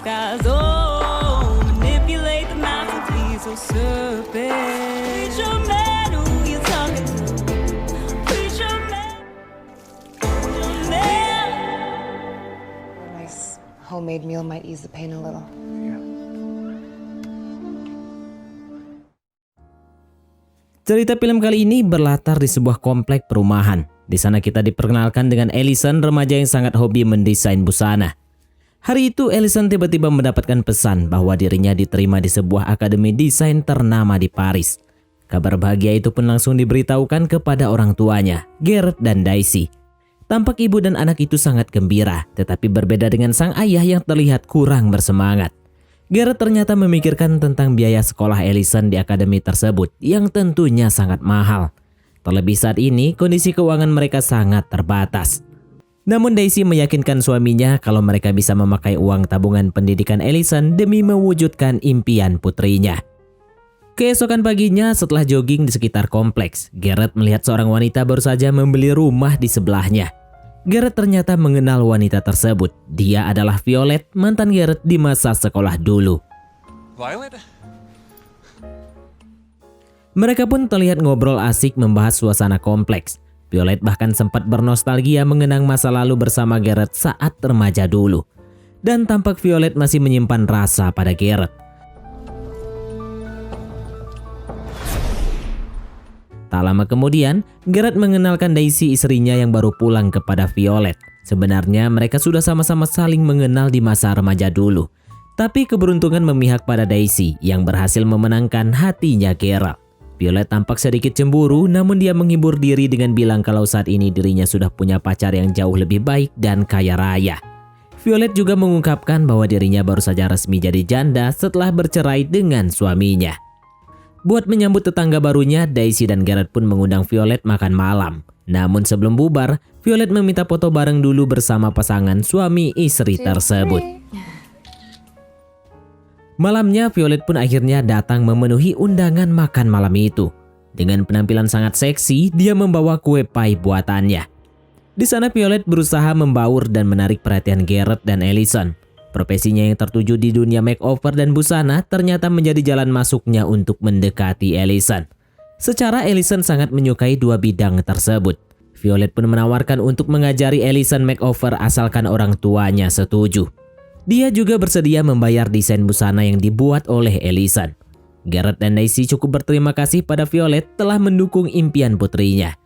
disguise. Oh, manipulate the nights and please, oh serpent. Preacher man, who you talking to? Preacher man, preacher man. A nice homemade meal might ease the pain a little. Cerita film kali ini berlatar di sebuah komplek perumahan. Di sana kita diperkenalkan dengan Allison, remaja yang sangat hobi mendesain busana. Hari itu Allison tiba-tiba mendapatkan pesan bahwa dirinya diterima di sebuah akademi desain ternama di Paris. Kabar bahagia itu pun langsung diberitahukan kepada orang tuanya, Garrett dan Daisy. Tampak ibu dan anak itu sangat gembira, tetapi berbeda dengan sang ayah yang terlihat kurang bersemangat. Garrett ternyata memikirkan tentang biaya sekolah Allison di akademi tersebut yang tentunya sangat mahal. Terlebih saat ini kondisi keuangan mereka sangat terbatas. Namun Daisy meyakinkan suaminya kalau mereka bisa memakai uang tabungan pendidikan Allison demi mewujudkan impian putrinya. Keesokan paginya setelah jogging di sekitar kompleks, Garrett melihat seorang wanita baru saja membeli rumah di sebelahnya. Garrett ternyata mengenal wanita tersebut. Dia adalah Violet, mantan Garrett di masa sekolah dulu. Violet? Mereka pun terlihat ngobrol asik membahas suasana kompleks. Violet bahkan sempat bernostalgia mengenang masa lalu bersama Garrett saat remaja dulu. Dan tampak Violet masih menyimpan rasa pada Garrett. Tak lama kemudian, Garrett mengenalkan Daisy, istrinya yang baru pulang, kepada Violet. Sebenarnya mereka sudah sama-sama saling mengenal di masa remaja dulu. Tapi keberuntungan memihak pada Daisy yang berhasil memenangkan hatinya Garrett. Violet tampak sedikit cemburu, namun dia menghibur diri dengan bilang kalau saat ini dirinya sudah punya pacar yang jauh lebih baik dan kaya raya. Violet juga mengungkapkan bahwa dirinya baru saja resmi jadi janda setelah bercerai dengan suaminya. Buat menyambut tetangga barunya, Daisy dan Garrett pun mengundang Violet makan malam. Namun sebelum bubar, Violet meminta foto bareng dulu bersama pasangan suami istri tersebut. Malamnya, Violet pun akhirnya datang memenuhi undangan makan malam itu. Dengan penampilan sangat seksi, dia membawa kue pie buatannya. Di sana Violet berusaha membaur dan menarik perhatian Garrett dan Allison. Profesinya yang tertuju di dunia makeover dan busana ternyata menjadi jalan masuknya untuk mendekati Allison. Secara Allison sangat menyukai dua bidang tersebut. Violet pun menawarkan untuk mengajari Allison makeover asalkan orang tuanya setuju. Dia juga bersedia membayar desain busana yang dibuat oleh Allison. Garrett dan Daisy cukup berterima kasih pada Violet telah mendukung impian putrinya.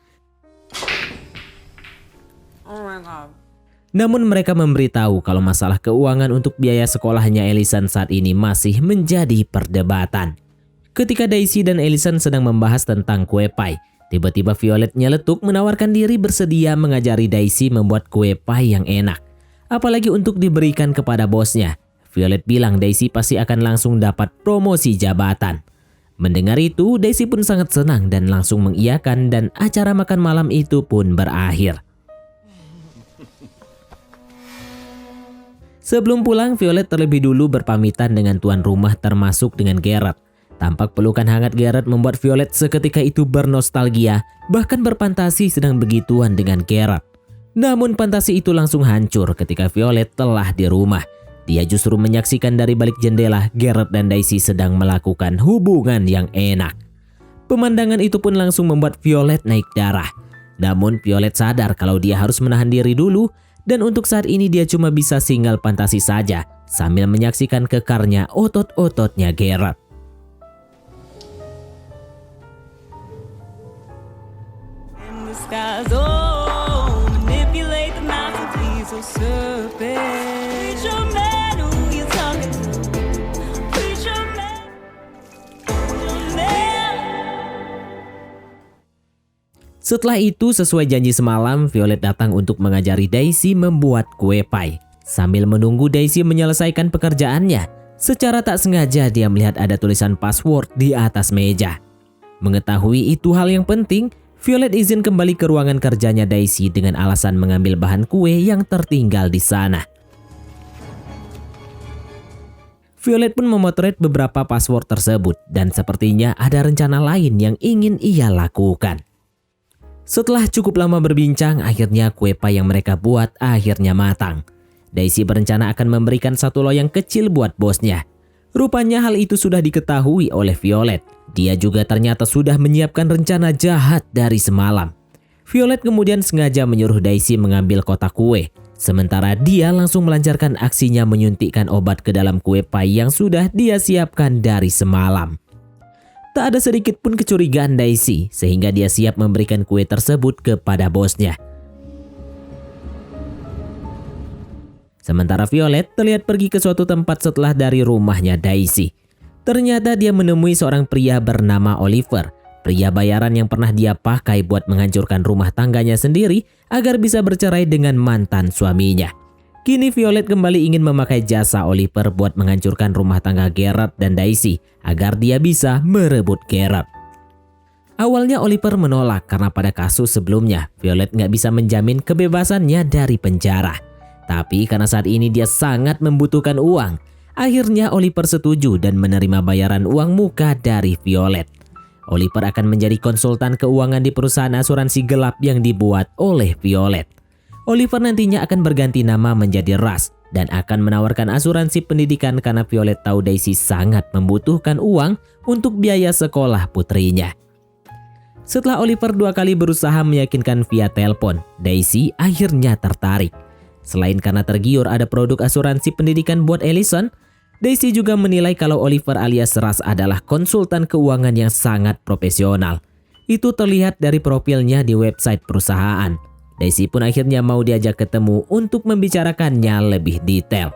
Namun mereka memberitahu kalau masalah keuangan untuk biaya sekolahnya Allison saat ini masih menjadi perdebatan. Ketika Daisy dan Allison sedang membahas tentang kue pie, tiba-tiba Violet nyeletuk menawarkan diri bersedia mengajari Daisy membuat kue pie yang enak. Apalagi untuk diberikan kepada bosnya. Violet bilang Daisy pasti akan langsung dapat promosi jabatan. Mendengar itu, Daisy pun sangat senang dan langsung mengiyakan dan acara makan malam itu pun berakhir. Sebelum pulang, Violet terlebih dulu berpamitan dengan tuan rumah termasuk dengan Garrett. Tampak pelukan hangat Garrett membuat Violet seketika itu bernostalgia, bahkan berfantasi sedang begituan dengan Garrett. Namun fantasi itu langsung hancur ketika Violet telah di rumah. Dia justru menyaksikan dari balik jendela Garrett dan Daisy sedang melakukan hubungan yang enak. Pemandangan itu pun langsung membuat Violet naik darah. Namun Violet sadar kalau dia harus menahan diri dulu. Dan untuk saat ini dia cuma bisa single fantasi saja sambil menyaksikan kekarnya otot-ototnya Garrett. Setelah itu, sesuai janji semalam, Violet datang untuk mengajari Daisy membuat kue pie. Sambil menunggu Daisy menyelesaikan pekerjaannya, secara tak sengaja dia melihat ada tulisan password di atas meja. Mengetahui itu hal yang penting, Violet izin kembali ke ruangan kerjanya Daisy dengan alasan mengambil bahan kue yang tertinggal di sana. Violet pun memotret beberapa password tersebut dan sepertinya ada rencana lain yang ingin ia lakukan. Setelah cukup lama berbincang, akhirnya kue pie yang mereka buat akhirnya matang. Daisy berencana akan memberikan satu loyang kecil buat bosnya. Rupanya hal itu sudah diketahui oleh Violet. Dia juga ternyata sudah menyiapkan rencana jahat dari semalam. Violet kemudian sengaja menyuruh Daisy mengambil kotak kue. Sementara dia langsung melancarkan aksinya menyuntikkan obat ke dalam kue pie yang sudah dia siapkan dari semalam. Tak ada sedikit pun kecurigaan Daisy, sehingga dia siap memberikan kue tersebut kepada bosnya. Sementara Violet terlihat pergi ke suatu tempat setelah dari rumahnya Daisy. Ternyata dia menemui seorang pria bernama Oliver, pria bayaran yang pernah dia pakai buat menghancurkan rumah tangganya sendiri agar bisa bercerai dengan mantan suaminya. Kini Violet kembali ingin memakai jasa Oliver buat menghancurkan rumah tangga Gerard dan Daisy agar dia bisa merebut Gerard. Awalnya Oliver menolak karena pada kasus sebelumnya Violet nggak bisa menjamin kebebasannya dari penjara. Tapi karena saat ini dia sangat membutuhkan uang, akhirnya Oliver setuju dan menerima bayaran uang muka dari Violet. Oliver akan menjadi konsultan keuangan di perusahaan asuransi gelap yang dibuat oleh Violet. Oliver nantinya akan berganti nama menjadi Russ dan akan menawarkan asuransi pendidikan karena Violet tahu Daisy sangat membutuhkan uang untuk biaya sekolah putrinya. Setelah Oliver 2 kali berusaha meyakinkan via telepon, Daisy akhirnya tertarik. Selain karena tergiur ada produk asuransi pendidikan buat Allison, Daisy juga menilai kalau Oliver alias Russ adalah konsultan keuangan yang sangat profesional. Itu terlihat dari profilnya di website perusahaan. Daisy pun akhirnya mau diajak ketemu untuk membicarakannya lebih detail.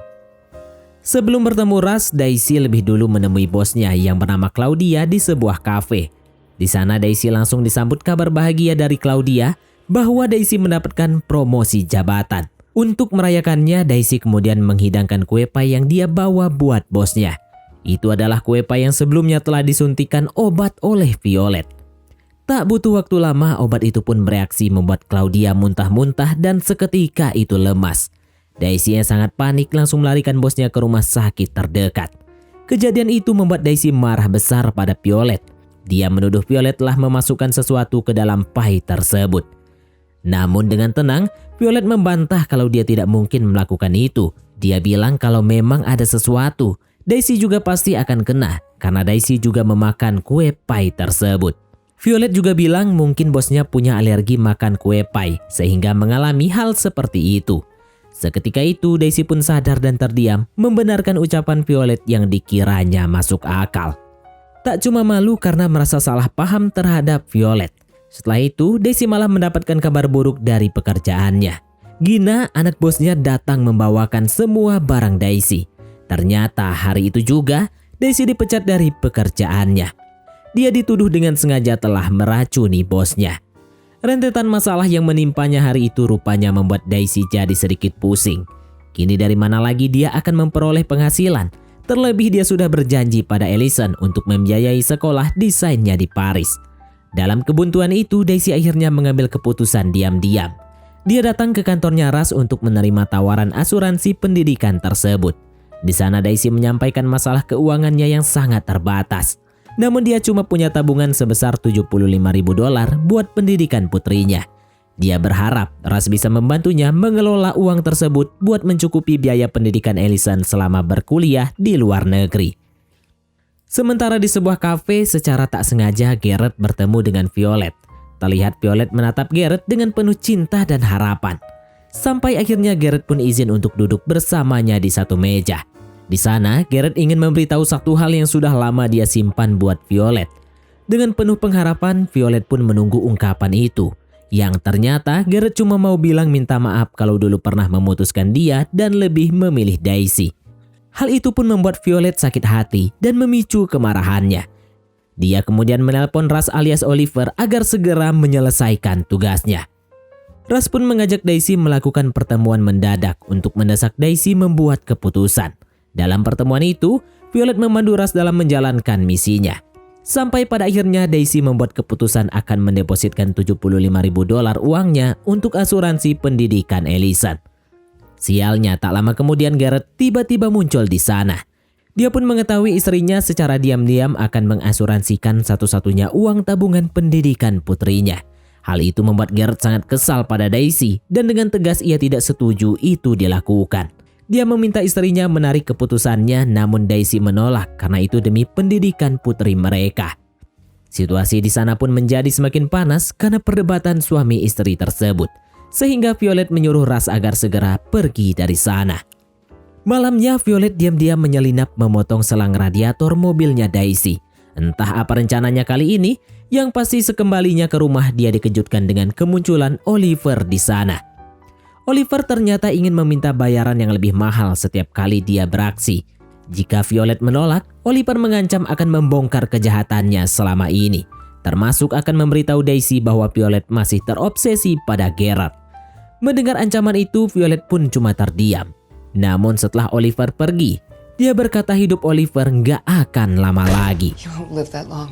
Sebelum bertemu Russ, Daisy lebih dulu menemui bosnya yang bernama Claudia di sebuah kafe. Di sana Daisy langsung disambut kabar bahagia dari Claudia bahwa Daisy mendapatkan promosi jabatan. Untuk merayakannya, Daisy kemudian menghidangkan kue pie yang dia bawa buat bosnya. Itu adalah kue pie yang sebelumnya telah disuntikan obat oleh Violet. Tak butuh waktu lama, obat itu pun bereaksi membuat Claudia muntah-muntah dan seketika itu lemas. Daisy yang sangat panik langsung melarikan bosnya ke rumah sakit terdekat. Kejadian itu membuat Daisy marah besar pada Violet. Dia menuduh Violet telah memasukkan sesuatu ke dalam pie tersebut. Namun dengan tenang, Violet membantah kalau dia tidak mungkin melakukan itu. Dia bilang kalau memang ada sesuatu, Daisy juga pasti akan kena karena Daisy juga memakan kue pie tersebut. Violet juga bilang mungkin bosnya punya alergi makan kue pie sehingga mengalami hal seperti itu. Seketika itu Daisy pun sadar dan terdiam membenarkan ucapan Violet yang dikiranya masuk akal. Tak cuma malu karena merasa salah paham terhadap Violet. Setelah itu, Daisy malah mendapatkan kabar buruk dari pekerjaannya. Gina, anak bosnya, datang membawakan semua barang Daisy. Ternyata hari itu juga, Daisy dipecat dari pekerjaannya. Dia dituduh dengan sengaja telah meracuni bosnya. Rentetan masalah yang menimpanya hari itu rupanya membuat Daisy jadi sedikit pusing. Kini dari mana lagi dia akan memperoleh penghasilan? Terlebih dia sudah berjanji pada Allison untuk membiayai sekolah desainnya di Paris. Dalam kebuntuan itu, Daisy akhirnya mengambil keputusan diam-diam. Dia datang ke kantornya Russ untuk menerima tawaran asuransi pendidikan tersebut. Di sana Daisy menyampaikan masalah keuangannya yang sangat terbatas. Namun dia cuma punya tabungan sebesar $75.000 buat pendidikan putrinya. Dia berharap Russ bisa membantunya mengelola uang tersebut buat mencukupi biaya pendidikan Allison selama berkuliah di luar negeri. Sementara di sebuah kafe, secara tak sengaja Gerard bertemu dengan Violet. Terlihat Violet menatap Gerard dengan penuh cinta dan harapan. Sampai akhirnya Gerard pun izin untuk duduk bersamanya di satu meja. Di sana, Gerard ingin memberitahu satu hal yang sudah lama dia simpan buat Violet. Dengan penuh pengharapan, Violet pun menunggu ungkapan itu. Yang ternyata Gerard cuma mau bilang minta maaf kalau dulu pernah memutuskan dia dan lebih memilih Daisy. Hal itu pun membuat Violet sakit hati dan memicu kemarahannya. Dia kemudian menelpon Russ alias Oliver agar segera menyelesaikan tugasnya. Russ pun mengajak Daisy melakukan pertemuan mendadak untuk mendesak Daisy membuat keputusan. Dalam pertemuan itu, Violet memandu Russ dalam menjalankan misinya. Sampai pada akhirnya Daisy membuat keputusan akan mendepositkan $75.000 uangnya untuk asuransi pendidikan Allison. Sialnya, tak lama kemudian Gerard tiba-tiba muncul di sana. Dia pun mengetahui istrinya secara diam-diam akan mengasuransikan satu-satunya uang tabungan pendidikan putrinya. Hal itu membuat Gerard sangat kesal pada Daisy dan dengan tegas ia tidak setuju itu dilakukan. Dia meminta istrinya menarik keputusannya, namun Daisy menolak karena itu demi pendidikan putri mereka. Situasi di sana pun menjadi semakin panas karena perdebatan suami istri tersebut, sehingga Violet menyuruh Russ agar segera pergi dari sana. Malamnya Violet diam-diam menyelinap memotong selang radiator mobilnya Daisy. Entah apa rencananya kali ini, yang pasti sekembalinya ke rumah dia dikejutkan dengan kemunculan Oliver di sana. Oliver ternyata ingin meminta bayaran yang lebih mahal setiap kali dia beraksi. Jika Violet menolak, Oliver mengancam akan membongkar kejahatannya selama ini, termasuk akan memberitahu Daisy bahwa Violet masih terobsesi pada Gerard. Mendengar ancaman itu, Violet pun cuma terdiam. Namun setelah Oliver pergi, dia berkata hidup Oliver nggak akan lama lagi. You won't live that long.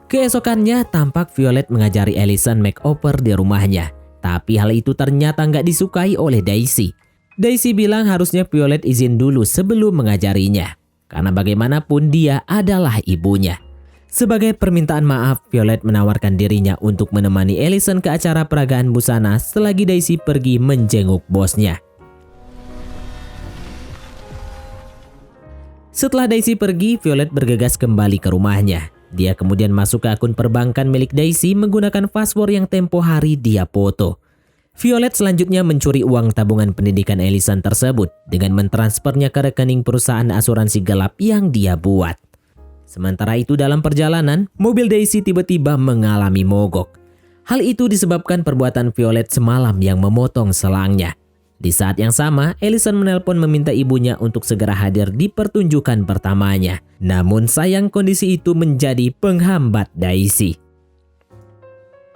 Keesokannya tampak Violet mengajari Allison makeover di rumahnya. Tapi hal itu ternyata nggak disukai oleh Daisy. Daisy bilang harusnya Violet izin dulu sebelum mengajarinya. Karena bagaimanapun dia adalah ibunya. Sebagai permintaan maaf, Violet menawarkan dirinya untuk menemani Allison ke acara peragaan busana selagi Daisy pergi menjenguk bosnya. Setelah Daisy pergi, Violet bergegas kembali ke rumahnya. Dia kemudian masuk ke akun perbankan milik Daisy menggunakan password yang tempo hari dia foto. Violet selanjutnya mencuri uang tabungan pendidikan Allison tersebut dengan mentransfernya ke rekening perusahaan asuransi gelap yang dia buat. Sementara itu dalam perjalanan, mobil Daisy tiba-tiba mengalami mogok. Hal itu disebabkan perbuatan Violet semalam yang memotong selangnya. Di saat yang sama, Allison menelpon meminta ibunya untuk segera hadir di pertunjukan pertamanya. Namun sayang kondisi itu menjadi penghambat Daisy.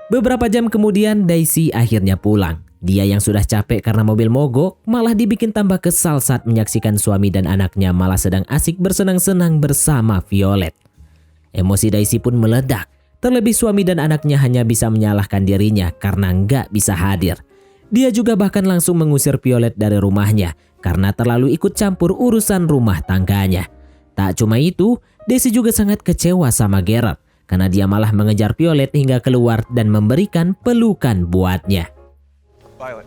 Beberapa jam kemudian Daisy akhirnya pulang. Dia yang sudah capek karena mobil mogok malah dibikin tambah kesal saat menyaksikan suami dan anaknya malah sedang asik bersenang-senang bersama Violet. Emosi Daisy pun meledak. Terlebih suami dan anaknya hanya bisa menyalahkan dirinya karena nggak bisa hadir. Dia juga bahkan langsung mengusir Violet dari rumahnya karena terlalu ikut campur urusan rumah tangganya. Tak cuma itu, Daisy juga sangat kecewa sama Gerard karena dia malah mengejar Violet hingga keluar dan memberikan pelukan buatnya. Violet,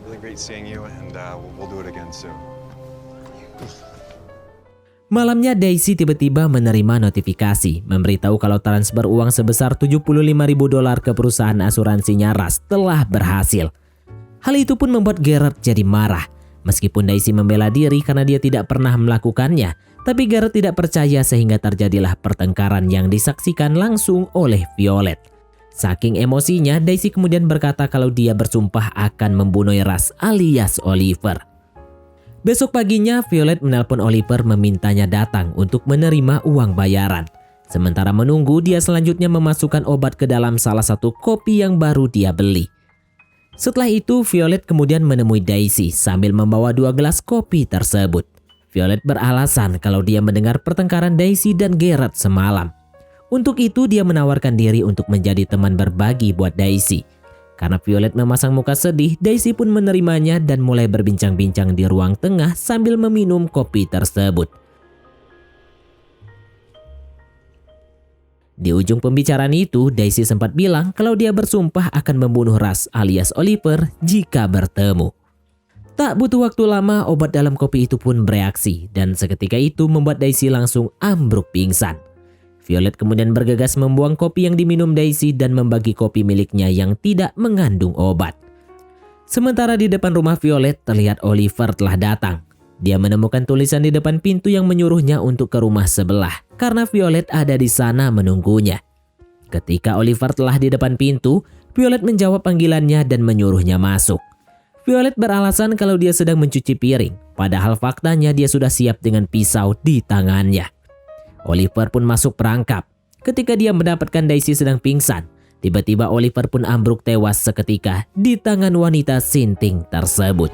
really great seeing you and we'll do it again soon. Malamnya Daisy tiba-tiba menerima notifikasi memberitahu kalau transfer uang sebesar $75.000 ke perusahaan asuransinya Russ telah berhasil. Hal itu pun membuat Gerard jadi marah. Meskipun Daisy membela diri karena dia tidak pernah melakukannya, tapi Gerard tidak percaya sehingga terjadilah pertengkaran yang disaksikan langsung oleh Violet. Saking emosinya, Daisy kemudian berkata kalau dia bersumpah akan membunuh Russ alias Oliver. Besok paginya, Violet menelpon Oliver memintanya datang untuk menerima uang bayaran. Sementara menunggu, dia selanjutnya memasukkan obat ke dalam salah satu kopi yang baru dia beli. Setelah itu, Violet kemudian menemui Daisy sambil membawa 2 gelas kopi tersebut. Violet beralasan kalau dia mendengar pertengkaran Daisy dan Gerard semalam. Untuk itu, dia menawarkan diri untuk menjadi teman berbagi buat Daisy. Karena Violet memasang muka sedih, Daisy pun menerimanya dan mulai berbincang-bincang di ruang tengah sambil meminum kopi tersebut. Di ujung pembicaraan itu, Daisy sempat bilang kalau dia bersumpah akan membunuh Russ alias Oliver jika bertemu. Tak butuh waktu lama, obat dalam kopi itu pun bereaksi dan seketika itu membuat Daisy langsung ambruk pingsan. Violet kemudian bergegas membuang kopi yang diminum Daisy dan membagi kopi miliknya yang tidak mengandung obat. Sementara di depan rumah Violet terlihat Oliver telah datang. Dia menemukan tulisan di depan pintu yang menyuruhnya untuk ke rumah sebelah karena Violet ada di sana menunggunya. Ketika Oliver telah di depan pintu, Violet menjawab panggilannya dan menyuruhnya masuk. Violet beralasan kalau dia sedang mencuci piring, padahal faktanya dia sudah siap dengan pisau di tangannya. Oliver pun masuk perangkap. Ketika dia mendapatkan Daisy sedang pingsan, tiba-tiba Oliver pun ambruk tewas seketika di tangan wanita sinting tersebut.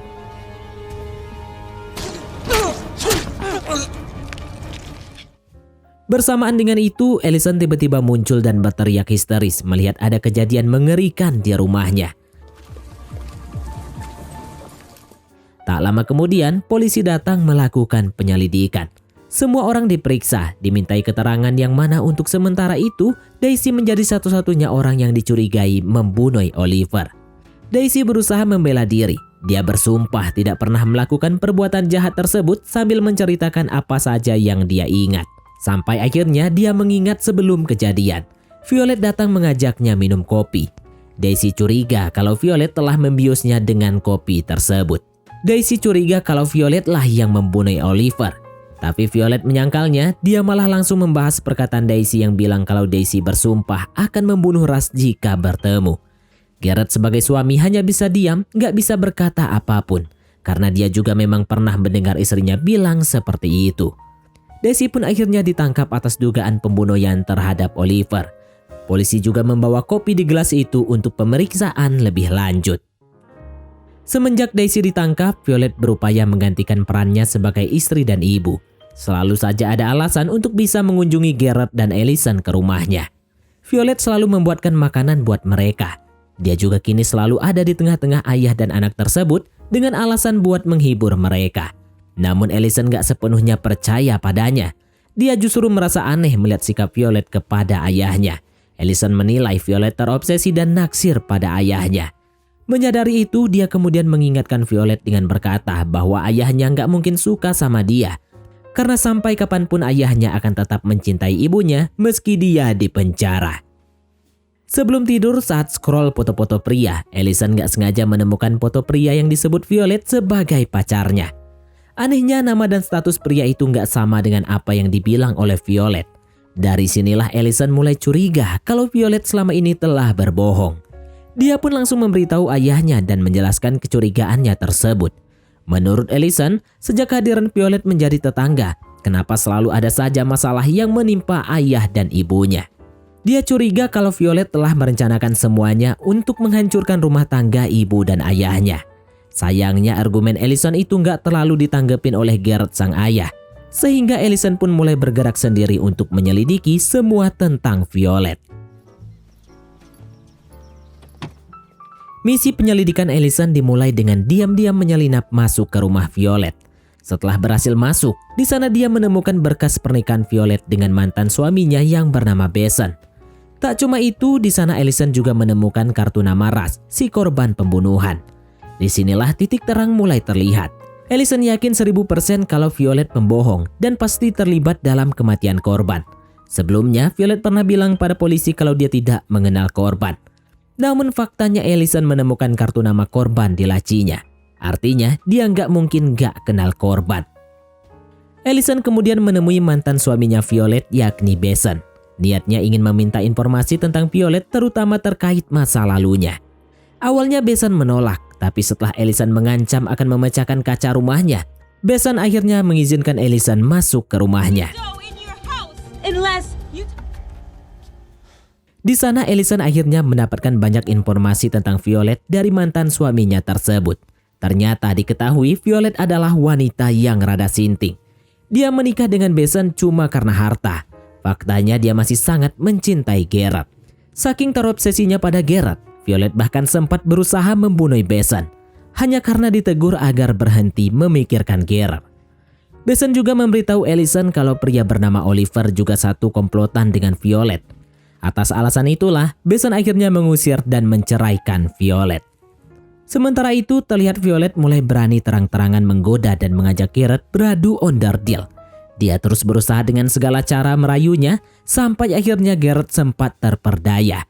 Bersamaan dengan itu, Allison tiba-tiba muncul dan berteriak histeris melihat ada kejadian mengerikan di rumahnya. Tak lama kemudian, polisi datang melakukan penyelidikan. Semua orang diperiksa, dimintai keterangan yang mana untuk sementara itu, Daisy menjadi satu-satunya orang yang dicurigai membunuh Oliver. Daisy berusaha membela diri. Dia bersumpah tidak pernah melakukan perbuatan jahat tersebut sambil menceritakan apa saja yang dia ingat. Sampai akhirnya dia mengingat sebelum kejadian. Violet datang mengajaknya minum kopi. Daisy curiga kalau Violet telah membiusnya dengan kopi tersebut. Daisy curiga kalau Violet lah yang membunuh Oliver. Tapi Violet menyangkalnya, dia malah langsung membahas perkataan Daisy yang bilang kalau Daisy bersumpah akan membunuh Russ jika bertemu. Garrett sebagai suami hanya bisa diam, gak bisa berkata apapun. Karena dia juga memang pernah mendengar istrinya bilang seperti itu. Daisy pun akhirnya ditangkap atas dugaan pembunuhan terhadap Oliver. Polisi juga membawa kopi di gelas itu untuk pemeriksaan lebih lanjut. Semenjak Daisy ditangkap, Violet berupaya menggantikan perannya sebagai istri dan ibu. Selalu saja ada alasan untuk bisa mengunjungi Garrett dan Allison ke rumahnya. Violet selalu membuatkan makanan buat mereka. Dia juga kini selalu ada di tengah-tengah ayah dan anak tersebut dengan alasan buat menghibur mereka. Namun Allison gak sepenuhnya percaya padanya. Dia justru merasa aneh melihat sikap Violet kepada ayahnya. Allison menilai Violet terobsesi dan naksir pada ayahnya. Menyadari itu, dia kemudian mengingatkan Violet dengan berkata bahwa ayahnya gak mungkin suka sama dia. Karena sampai kapanpun ayahnya akan tetap mencintai ibunya meski dia di penjara. Sebelum tidur saat scroll foto-foto pria, Allison gak sengaja menemukan foto pria yang disebut Violet sebagai pacarnya. Anehnya nama dan status pria itu gak sama dengan apa yang dibilang oleh Violet. Dari sinilah Allison mulai curiga kalau Violet selama ini telah berbohong. Dia pun langsung memberitahu ayahnya dan menjelaskan kecurigaannya tersebut. Menurut Allison, sejak kehadiran Violet menjadi tetangga, kenapa selalu ada saja masalah yang menimpa ayah dan ibunya. Dia curiga kalau Violet telah merencanakan semuanya untuk menghancurkan rumah tangga ibu dan ayahnya. Sayangnya argumen Allison itu nggak terlalu ditanggepin oleh Garrett sang ayah. Sehingga Allison pun mulai bergerak sendiri untuk menyelidiki semua tentang Violet. Misi penyelidikan Allison dimulai dengan diam-diam menyelinap masuk ke rumah Violet. Setelah berhasil masuk, di sana dia menemukan berkas pernikahan Violet dengan mantan suaminya yang bernama Beson. Tak cuma itu, di sana Allison juga menemukan kartu nama Russ, si korban pembunuhan. Disinilah titik terang mulai terlihat. Allison yakin 1000% kalau Violet pembohong dan pasti terlibat dalam kematian korban. Sebelumnya, Violet pernah bilang pada polisi kalau dia tidak mengenal korban. Namun faktanya Allison menemukan kartu nama korban di lacinya. Artinya dia nggak mungkin nggak kenal korban. Allison kemudian menemui mantan suaminya Violet yakni Beson. Niatnya ingin meminta informasi tentang Violet terutama terkait masa lalunya. Awalnya Beson menolak, tapi setelah Allison mengancam akan memecahkan kaca rumahnya, Beson akhirnya mengizinkan Allison masuk ke rumahnya. Di sana Allison akhirnya mendapatkan banyak informasi tentang Violet dari mantan suaminya tersebut. Ternyata diketahui Violet adalah wanita yang rada sinting. Dia menikah dengan Beson cuma karena harta. Faktanya dia masih sangat mencintai Garrett. Saking terobsesinya pada Garrett, Violet bahkan sempat berusaha membunuh Beson. Hanya karena ditegur agar berhenti memikirkan Garrett. Beson juga memberitahu Allison kalau pria bernama Oliver juga satu komplotan dengan Violet. Atas alasan itulah, Beson akhirnya mengusir dan menceraikan Violet. Sementara itu, terlihat Violet mulai berani terang-terangan menggoda dan mengajak Garrett beradu onderdil. Dia terus berusaha dengan segala cara merayunya, sampai akhirnya Garrett sempat terperdaya.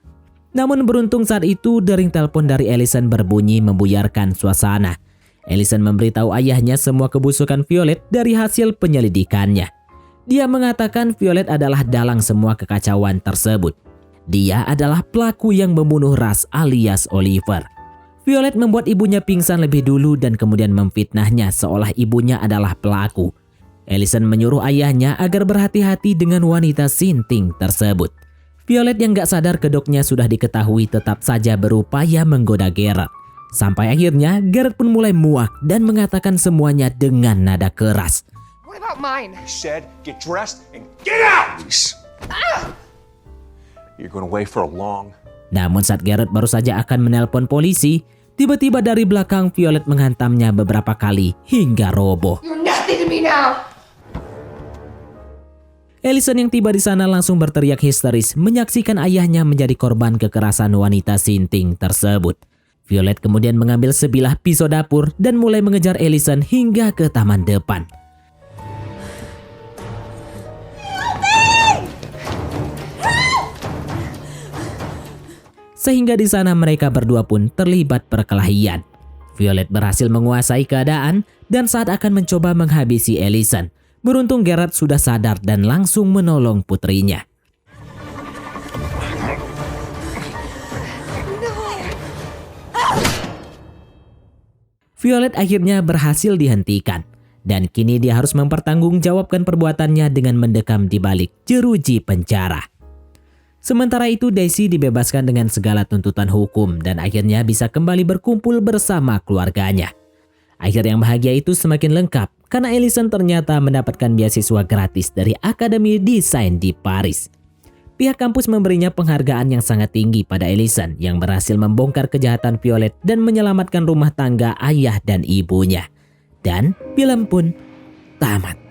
Namun beruntung saat itu, dering telepon dari Allison berbunyi membuyarkan suasana. Allison memberitahu ayahnya semua kebusukan Violet dari hasil penyelidikannya. Dia mengatakan Violet adalah dalang semua kekacauan tersebut. Dia adalah pelaku yang membunuh Russ alias Oliver. Violet membuat ibunya pingsan lebih dulu dan kemudian memfitnahnya seolah ibunya adalah pelaku. Allison menyuruh ayahnya agar berhati-hati dengan wanita sinting tersebut. Violet yang gak sadar kedoknya sudah diketahui tetap saja berupaya menggoda Garrett. Sampai akhirnya Garrett pun mulai muak dan mengatakan semuanya dengan nada keras. What about mine? I said, get dressed and get out! You're going away for a long... Namun saat Garrett baru saja akan menelpon polisi, tiba-tiba dari belakang Violet menghantamnya beberapa kali hingga roboh. You're nothing to me now. Allison yang tiba di sana langsung berteriak histeris menyaksikan ayahnya menjadi korban kekerasan wanita sinting tersebut. Violet kemudian mengambil sebilah pisau dapur dan mulai mengejar Allison hingga ke taman depan. Sehingga di sana mereka berdua pun terlibat perkelahian. Violet berhasil menguasai keadaan dan saat akan mencoba menghabisi Allison, beruntung Gerard sudah sadar dan langsung menolong putrinya. Violet akhirnya berhasil dihentikan dan kini dia harus mempertanggungjawabkan perbuatannya dengan mendekam di balik jeruji penjara. Sementara itu Daisy dibebaskan dengan segala tuntutan hukum dan akhirnya bisa kembali berkumpul bersama keluarganya. Akhir yang bahagia itu semakin lengkap karena Allison ternyata mendapatkan beasiswa gratis dari Akademi Desain di Paris. Pihak kampus memberinya penghargaan yang sangat tinggi pada Allison yang berhasil membongkar kejahatan Violet dan menyelamatkan rumah tangga ayah dan ibunya. Dan film pun tamat.